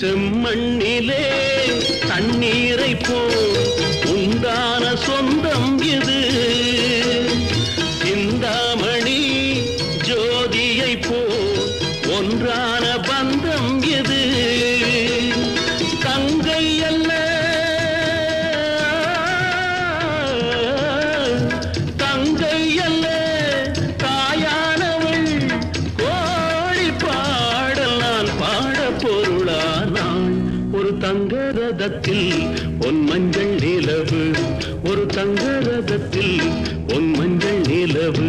செம்மண்ணிலே தண்ணீரை போல் உண்டான சொந்தம் இது. சிந்தாமணி ஜோதியை போல் ஒன்றான பந்தம் இது. தங்கை அல்ல தங்கை அல்ல தாயானவள். கோழி பாடல் நான் பாட பொருளானாள். ஒரு தங்க ரதத்தில் பொன் மஞ்சள் நிலவு, ஒரு தங்க ரதத்தில் பொன் மஞ்சள் நிலவு.